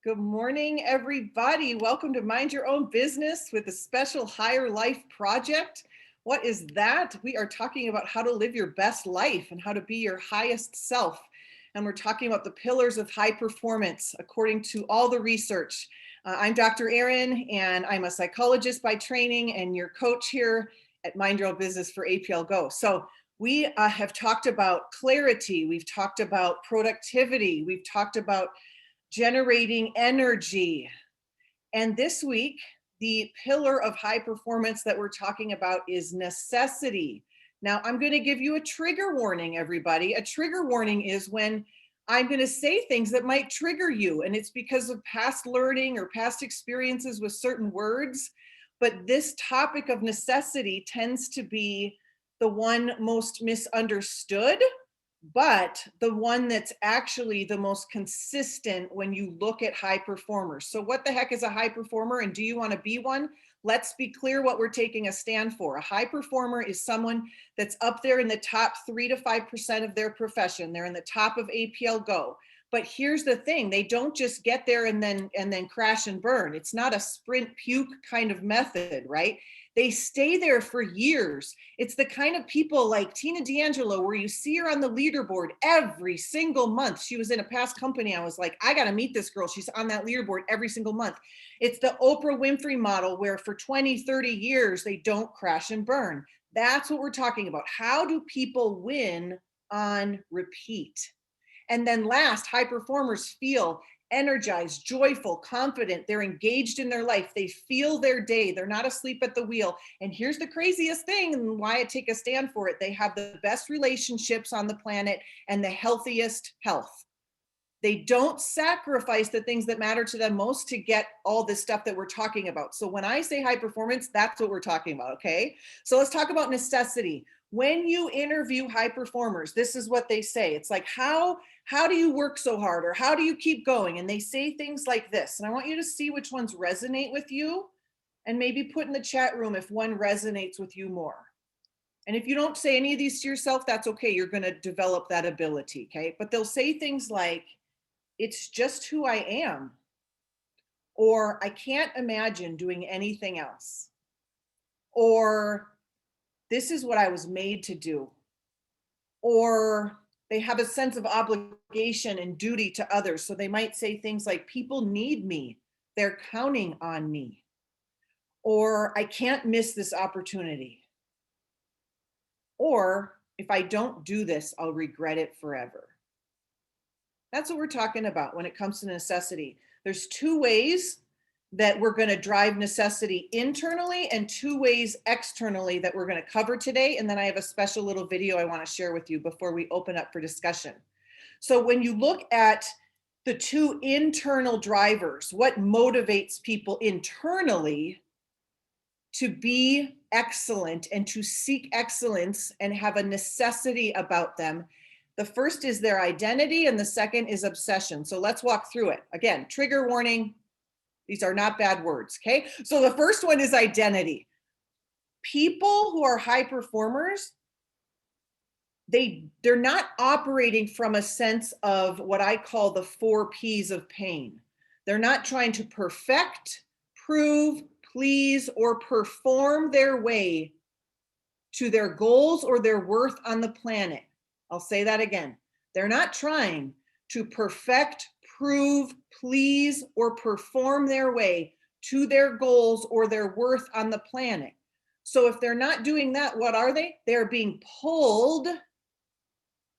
Good morning, everybody. Welcome to Mind Your Own Business with a special Higher Life project. What is that? We are talking about how to live your best life and how to be your highest self. And we're talking about the pillars of high performance according to all the research. I'm Dr. Erin, and I'm a psychologist by training and your coach here at Mind Your Own Business for APL Go. So we have talked about clarity. We've talked about productivity. We've talked about generating energy. And this week, the pillar of high performance that we're talking about is necessity. Now, I'm going to give you a trigger warning, everybody. A trigger warning is when I'm going to say things that might trigger you, and it's because of past learning or past experiences with certain words. But this topic of necessity tends to be the one most misunderstood, but the one that's actually the most consistent when you look at high performers. So what the heck is a high performer, and do you want to be one? Let's be clear what we're taking a stand for. A high performer is someone that's up there in the top 3 to 5% of their profession. They're in the top of APL Go. But here's the thing, they don't just get there and then crash and burn. It's not a sprint puke kind of method, right? They stay there for years. It's the kind of people like Tina D'Angelo, where you see her on the leaderboard every single month. She was in a past company. I was like, I got to meet this girl. She's on that leaderboard every single month. It's the Oprah Winfrey model where for 20, 30 years, they don't crash and burn. That's what we're talking about. How do people win on repeat? And then last, high performers feel energized, joyful, confident. They're engaged in their life. They feel their day. They're not asleep at the wheel. And here's the craziest thing, and why I take a stand for it. They have the best relationships on the planet and the healthiest health. They don't sacrifice the things that matter to them most to get all this stuff that we're talking about. So when I say high performance, that's what we're talking about, okay? So let's talk about necessity. When you interview high performers, this is what they say. It's like, how do you work so hard, or how do you keep going? And they say things like this. And I want you to see which ones resonate with you, and maybe put in the chat room if one resonates with you more. And if you don't say any of these to yourself, that's okay. You're going to develop that ability, okay? But they'll say things like, it's just who I am, or I can't imagine doing anything else, or this is what I was made to do, or they have a sense of obligation and duty to others. So they might say things like, people need me, they're counting on me, or I can't miss this opportunity, or if I don't do this, I'll regret it forever. That's what we're talking about when it comes to necessity. There's two ways that we're going to drive necessity internally, and two ways externally that we're going to cover today. And then I have a special little video I want to share with you before we open up for discussion. So when you look at the two internal drivers, what motivates people internally to be excellent and to seek excellence and have a necessity about them, the first is their identity and the second is obsession. So let's walk through it. Again, trigger warning. These are not bad words, okay? So the first one is identity. People who are high performers, they're not operating from a sense of what I call the 4 Ps of pain. They're not trying to perfect, prove, please, or perform their way to their goals or their worth on the planet. I'll say that again. They're not trying to perfect, prove, please, or perform their way to their goals or their worth on the planet. So if they're not doing that, what are they? They're being pulled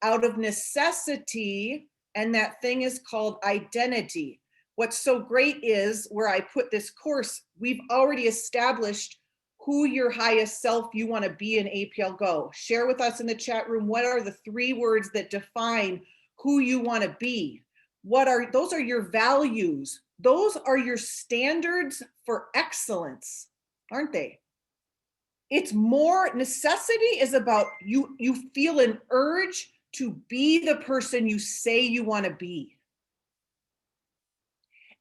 out of necessity, and that thing is called identity. What's so great is where I put this course, we've already established who your highest self you want to be in APL Go. Share with us in the chat room, what are the 3 words that define who you want to be? Those are your values. Those are your standards for excellence, aren't they? It's more, necessity is about you feel an urge to be the person you say you want to be.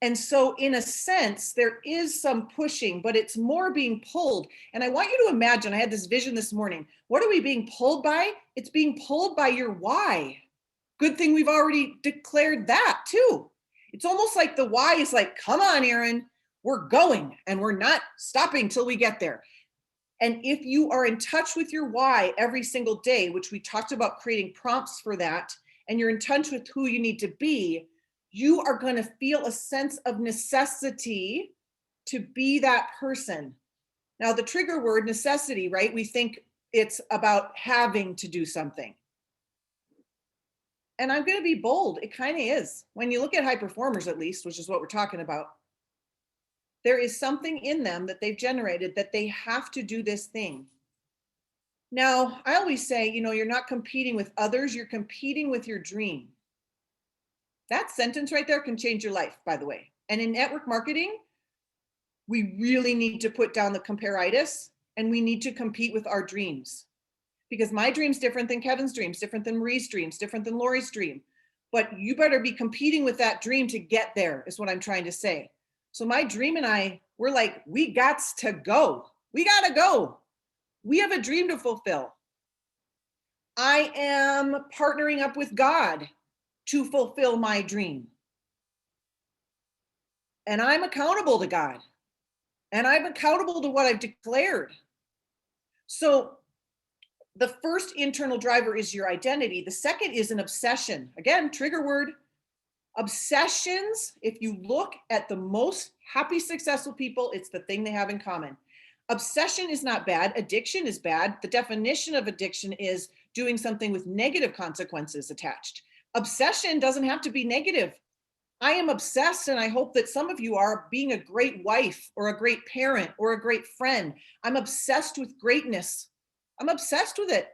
And so in a sense, there is some pushing, but it's more being pulled. And I want you to imagine, I had this vision this morning. What are we being pulled by? It's being pulled by your why. Good thing we've already declared that too. It's almost like the why is like, come on, Erin, we're going and we're not stopping till we get there. And if you are in touch with your why every single day, which we talked about creating prompts for that, and you're in touch with who you need to be, you are going to feel a sense of necessity to be that person. Now, the trigger word necessity, right? We think it's about having to do something. And I'm going to be bold. It kind of is. When you look at high performers, at least, which is what we're talking about, there is something in them that they've generated that they have to do this thing. Now, I always say, you're not competing with others, you're competing with your dream. That sentence right there can change your life, by the way. And in network marketing, we really need to put down the comparitis and we need to compete with our dreams. Because my dream's different than Kevin's dreams, different than Marie's dreams, different than Lori's dream. But you better be competing with that dream to get there, is what I'm trying to say. So my dream and I, we're like, we gots to go. We gotta go. We have a dream to fulfill. I am partnering up with God to fulfill my dream. And I'm accountable to God. And I'm accountable to what I've declared. So the first internal driver is your identity. The second is an obsession. Again, trigger word. Obsessions, if you look at the most happy, successful people, it's the thing they have in common. Obsession is not bad. Addiction is bad. The definition of addiction is doing something with negative consequences attached. Obsession doesn't have to be negative. I am obsessed, and I hope that some of you are, being a great wife or a great parent or a great friend. I'm obsessed with greatness. I'm obsessed with it.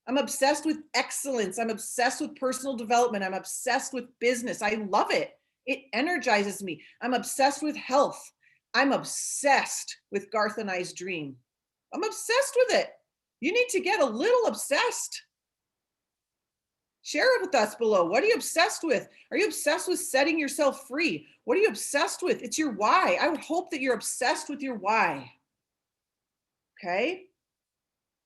I'm obsessed with excellence. I'm obsessed with personal development. I'm obsessed with business. I love it. It energizes me. I'm obsessed with health. I'm obsessed with Garth and I's dream. I'm obsessed with it. You need to get a little obsessed. Share it with us below. What are you obsessed with? Are you obsessed with setting yourself free? What are you obsessed with? It's your why. I would hope that you're obsessed with your why. Okay?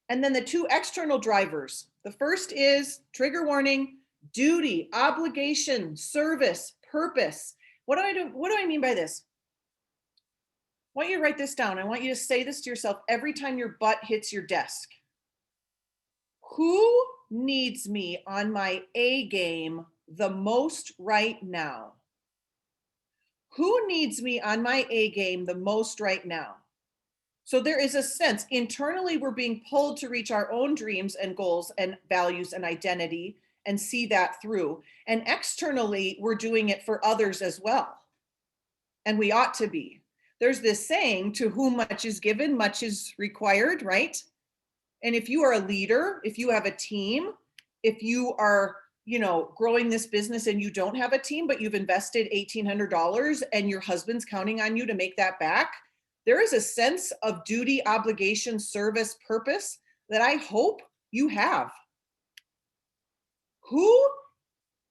And then the two external drivers. The first is, trigger warning, duty, obligation, service, purpose. What do I mean by this? I want you to write this down. I want you to say this to yourself every time your butt hits your desk. Who needs me on my A game the most right now? Who needs me on my A game the most right now? So there is a sense internally we're being pulled to reach our own dreams and goals and values and identity and see that through. And externally we're doing it for others as well. And we ought to be. There's this saying, to whom much is given, much is required, right? And if you are a leader, if you have a team, if you are, growing this business and you don't have a team, but you've invested $1,800 and your husband's counting on you to make that back, there is a sense of duty, obligation, service, purpose that I hope you have.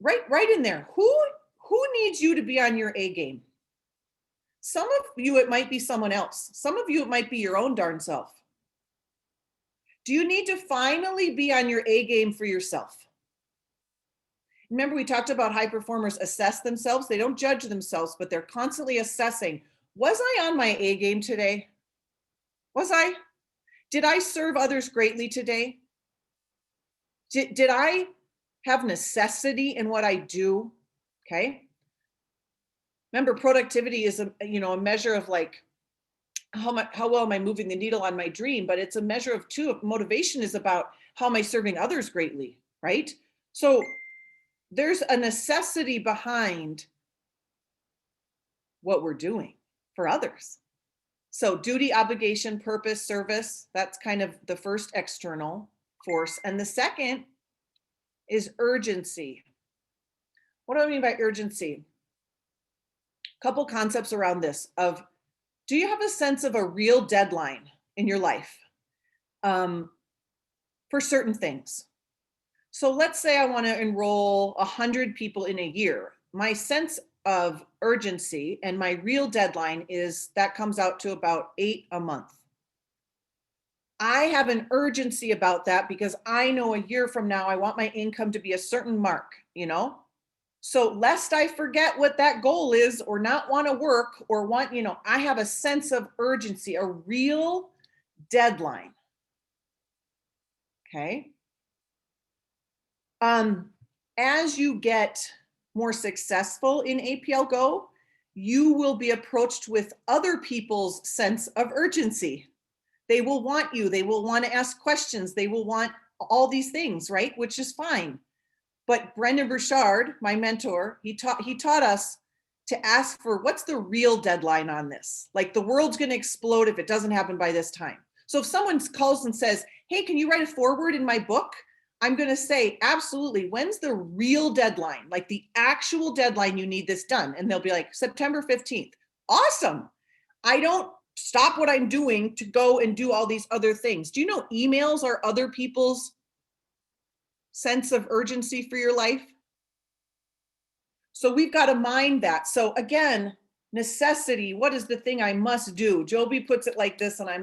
Right in there, who needs you to be on your A game? Some of you, it might be someone else. Some of you, it might be your own darn self. Do you need to finally be on your A game for yourself? Remember, we talked about high performers assess themselves. They don't judge themselves, but they're constantly assessing. Was I on my A game today? Was I? Did I serve others greatly today? Did I have necessity in what I do? Okay. Remember, productivity is a measure of like, how well am I moving the needle on my dream? But it's a measure of two. Motivation is about how am I serving others greatly, right? So there's a necessity behind what we're doing for others. So duty, obligation, purpose, service, that's kind of the first external force. And the second is urgency. What do I mean by urgency? A couple concepts around this of, do you have a sense of a real deadline in your life for certain things? So let's say I want to enroll 100 people in a year. My sense of urgency and my real deadline is that comes out to about 8 a month. I have an urgency about that because I know a year from now I want my income to be a certain mark, So lest I forget what that goal is or not want to work or want, I have a sense of urgency, a real deadline. Okay. As you get more successful in APL Go, you will be approached with other people's sense of urgency. They will want you, they will want to ask questions, they will want all these things, right? Which is fine. But Brendan Burchard, my mentor, he taught us to ask for what's the real deadline on this? Like the world's going to explode if it doesn't happen by this time. So if someone calls and says, hey, can you write a foreword in my book? I'm going to say, absolutely. When's the real deadline? Like the actual deadline you need this done. And they'll be like, September 15th. Awesome. I don't stop what I'm doing to go and do all these other things. Do you know emails are other people's sense of urgency for your life? So we've got to mind that. So again, necessity, what is the thing I must do? Joby puts it like this, and I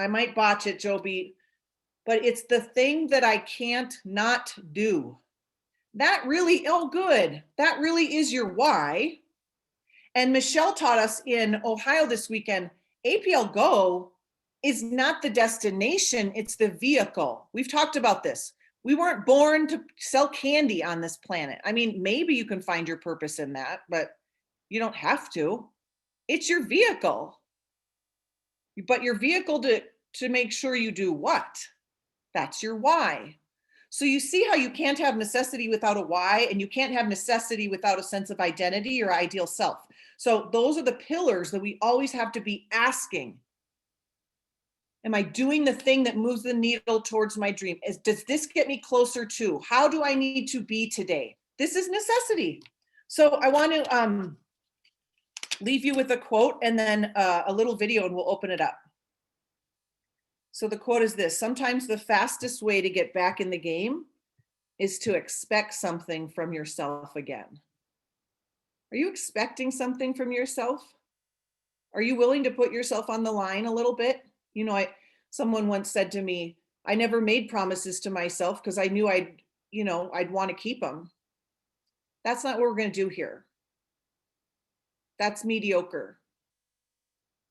might botch it, Joby, but it's the thing that I can't not do. That really, oh good, that really is your why. And Michelle taught us in Ohio this weekend, APL Go is not the destination, it's the vehicle. We've talked about this. We weren't born to sell candy on this planet. I mean, maybe you can find your purpose in that, but you don't have to. It's your vehicle. But your vehicle to make sure you do what? That's your why. So you see how you can't have necessity without a why, and you can't have necessity without a sense of identity or ideal self. So those are the pillars that we always have to be asking. Am I doing the thing that moves the needle towards my dream? Does this get me closer to? How do I need to be today? This is necessity. So I want to leave you with a quote and then a little video, and we'll open it up. So the quote is this: sometimes the fastest way to get back in the game is to expect something from yourself again. Are you expecting something from yourself? Are you willing to put yourself on the line a little bit? Someone once said to me, I never made promises to myself because I knew I'd want to keep them. That's not what we're going to do here. That's mediocre.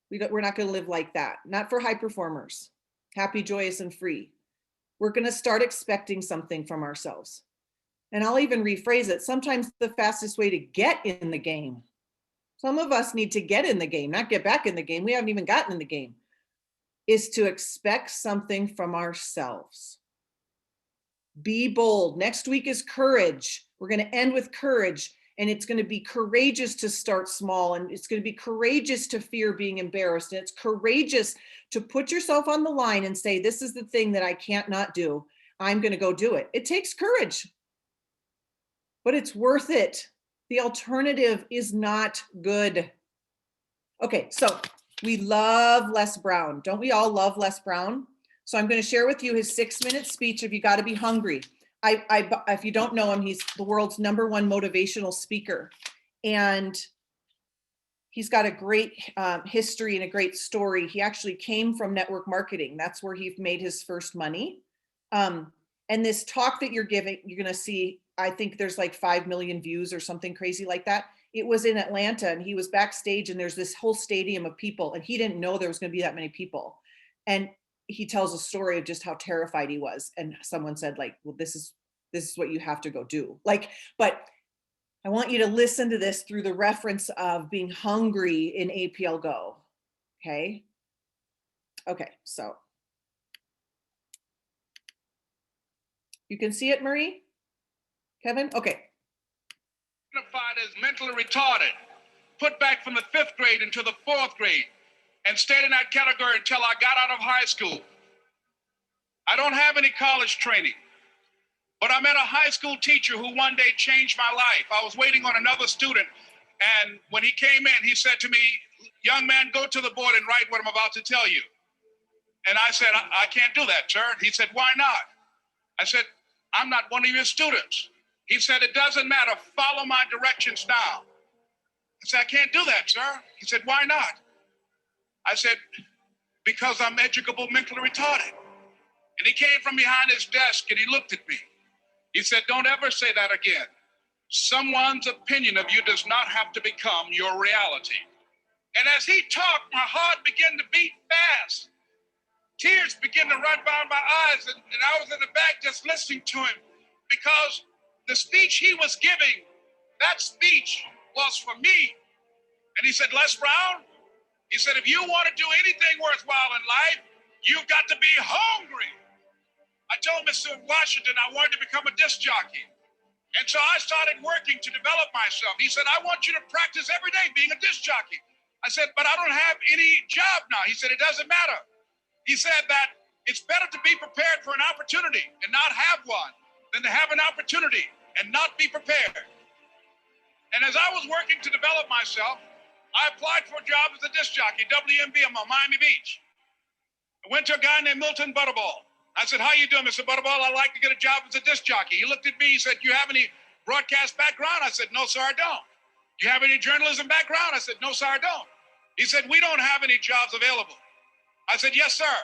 We're not going to live like that. Not for high performers. Happy, joyous, and free. We're going to start expecting something from ourselves. And I'll even rephrase it. Sometimes the fastest way to get in the game. Some of us need to get in the game, not get back in the game. We haven't even gotten in the game. Is to expect something from ourselves. Be bold. Next week is courage. We're going to end with courage, and it's going to be courageous to start small, and it's going to be courageous to fear being embarrassed, and it's courageous to put yourself on the line and say, this is the thing that I can't not do. I'm going to go do it. It takes courage, but it's worth it. The alternative is not good. Okay, so we love Les Brown. Don't we all love Les Brown? So I'm going to share with you his 6-minute speech of You Got to Be Hungry. If you don't know him, he's the world's #1 motivational speaker. And he's got a great history and a great story. He actually came from network marketing. That's where he made his first money. And this talk that you're giving, you're going to see, I think there's like 5 million views or something crazy like that. It was in Atlanta, and he was backstage, and there's this whole stadium of people, and he didn't know there was going to be that many people. And he tells a story of just how terrified he was. And someone said, like, well, this is what you have to go do. But I want you to listen to this through the reference of being hungry in APL Go. Okay. So you can see it, Marie? Kevin? Okay. Identified as mentally retarded, put back from the 5th grade into the 4th grade, and stayed in that category until I got out of high school. I don't have any college training, but I met a high school teacher who one day changed my life. I was waiting on another student, and when he came in, he said to me, young man, go to the board and write what I'm about to tell you. And I said, I can't do that, sir. He said, why not? I said, I'm not one of your students. He said, it doesn't matter. Follow my directions now. I said, I can't do that, sir. He said, why not? I said, because I'm educable mentally retarded. And he came from behind his desk and he looked at me. He said, don't ever say that again. Someone's opinion of you does not have to become your reality. And as he talked, my heart began to beat fast. Tears began to run down my eyes, and I was in the back just listening to him, because the speech he was giving, that speech was for me. And he said, Les Brown, he said, if you want to do anything worthwhile in life, you've got to be hungry. I told Mr. Washington I wanted to become a disc jockey. And so I started working to develop myself. He said, I want you to practice every day being a disc jockey. I said, but I don't have any job now. He said, it doesn't matter. He said that it's better to be prepared for an opportunity and not have one than to have an opportunity and not be prepared. And as I was working to develop myself, I applied for a job as a disc jockey, WMBM on Miami Beach. I went to a guy named Milton Butterball. I said, how you doing, Mr. Butterball? I'd like to get a job as a disc jockey. He looked at me, he said, you have any broadcast background? I said, no, sir, I don't. Do you have any journalism background? I said, no, sir, I don't. He said, we don't have any jobs available. I said, yes, sir.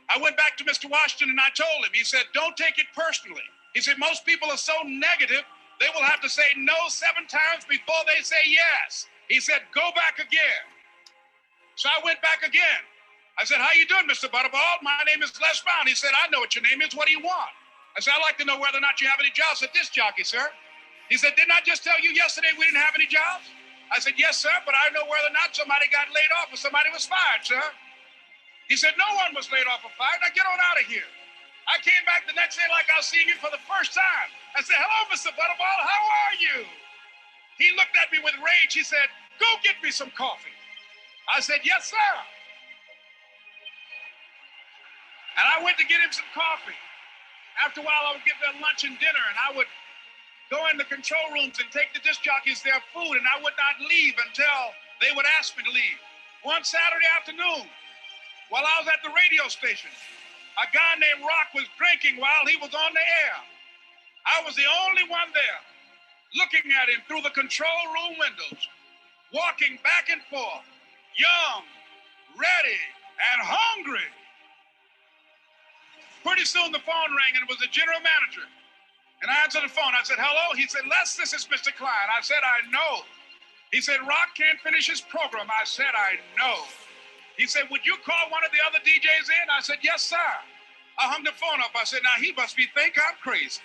I went back to Mr. Washington and I told him, he said, don't take it personally. He said, most people are so negative, they will have to say no 7 times before they say yes. He said, go back again. So I went back again. I said, how you doing, Mr. Butterball? My name is Les Brown. He said, I know what your name is. What do you want? I said, I'd like to know whether or not you have any jobs at disc jockey, sir. He said, didn't I just tell you yesterday we didn't have any jobs? I said, yes, sir, but I know whether or not somebody got laid off or somebody was fired, sir. He said, no one was laid off or fired. Now get on out of here. I came back the next day like I was seeing you for the first time. I said, hello, Mr. Butterball, how are you? He looked at me with rage. He said, go get me some coffee. I said, yes, sir. And I went to get him some coffee. After a while, I would get their lunch and dinner, and I would go in the control rooms and take the disc jockeys their food, and I would not leave until they would ask me to leave. One Saturday afternoon, while I was at the radio station, a guy named Rock was drinking while he was on the air. I was the only one there, looking at him through the control room windows, walking back and forth, young, ready, and hungry. Pretty soon the phone rang, and it was the general manager. And I answered the phone. I said, hello? He said, Les, this is Mr. Klein. I said, I know. He said, Rock can't finish his program. I said, I know. He said, would you call one of the other DJs in? I said, yes, sir. I hung the phone up. I said, now he must think I'm crazy.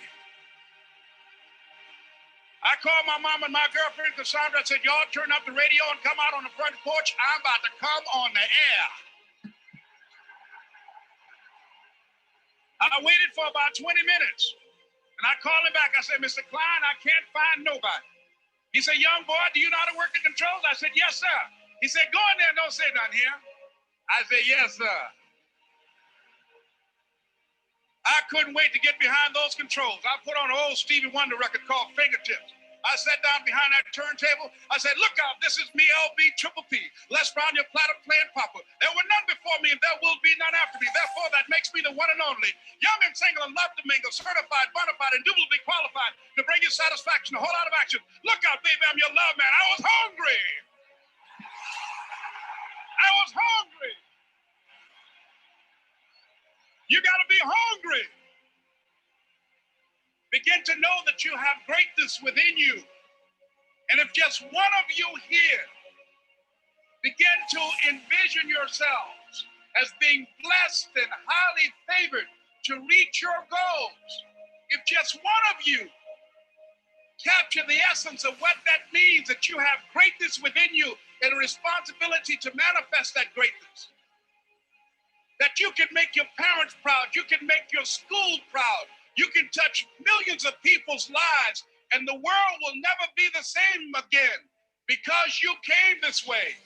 I called my mom and my girlfriend, Cassandra. I said, y'all turn up the radio and come out on the front porch. I'm about to come on the air. I waited for about 20 minutes. And I called him back. I said, Mr. Klein, I can't find nobody. He said, young boy, do you know how to work the controls? I said, yes, sir. He said, go in there and don't say nothing here. I said, yes, sir. I couldn't wait to get behind those controls. I put on an old Stevie Wonder record called Fingertips. I sat down behind that turntable. I said, look out, this is me, LB Triple P. Les Brown, your platter playing papa. There were none before me and there will be none after me. Therefore, that makes me the one and only. Young and single and love to mingle, certified, bona fide, indubitably qualified to bring you satisfaction, a whole lot of action. Look out, baby, I'm your love man. I was hungry. I was hungry. You got to be hungry. Begin to know that you have greatness within you. And if just one of you here begin to envision yourselves as being blessed and highly favored to reach your goals, if just one of you capture the essence of what that means, that you have greatness within you and a responsibility to manifest that greatness, that you can make your parents proud, you can make your school proud, you can touch millions of people's lives, and the world will never be the same again because you came this way.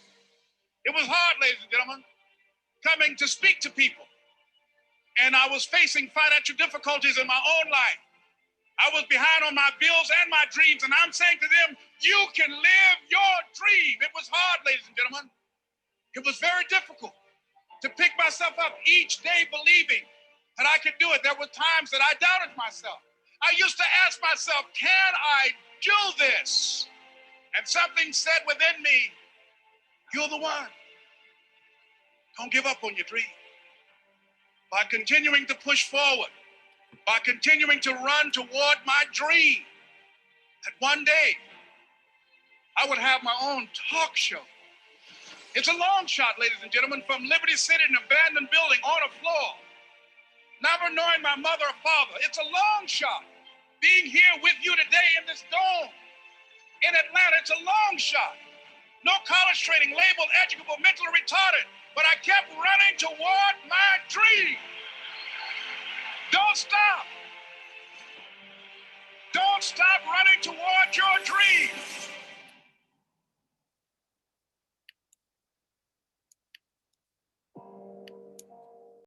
It was hard, ladies and gentlemen, coming to speak to people. And I was facing financial difficulties in my own life. I was behind on my bills and my dreams, and I'm saying to them, you can live your dream. It was hard, ladies and gentlemen. It was very difficult to pick myself up each day believing that I could do it. There were times that I doubted myself. I used to ask myself, can I do this? And something said within me, you're the one. Don't give up on your dream. By continuing to push forward, by continuing to run toward my dream, that one day I would have my own talk show. It's a long shot, ladies and gentlemen, from Liberty City, an abandoned building on a floor, never knowing my mother or father. It's a long shot. Being here with you today in this dome in Atlanta, it's a long shot. No college training, labeled educable, mentally retarded, but I kept running toward my dream. Don't stop. Don't stop running toward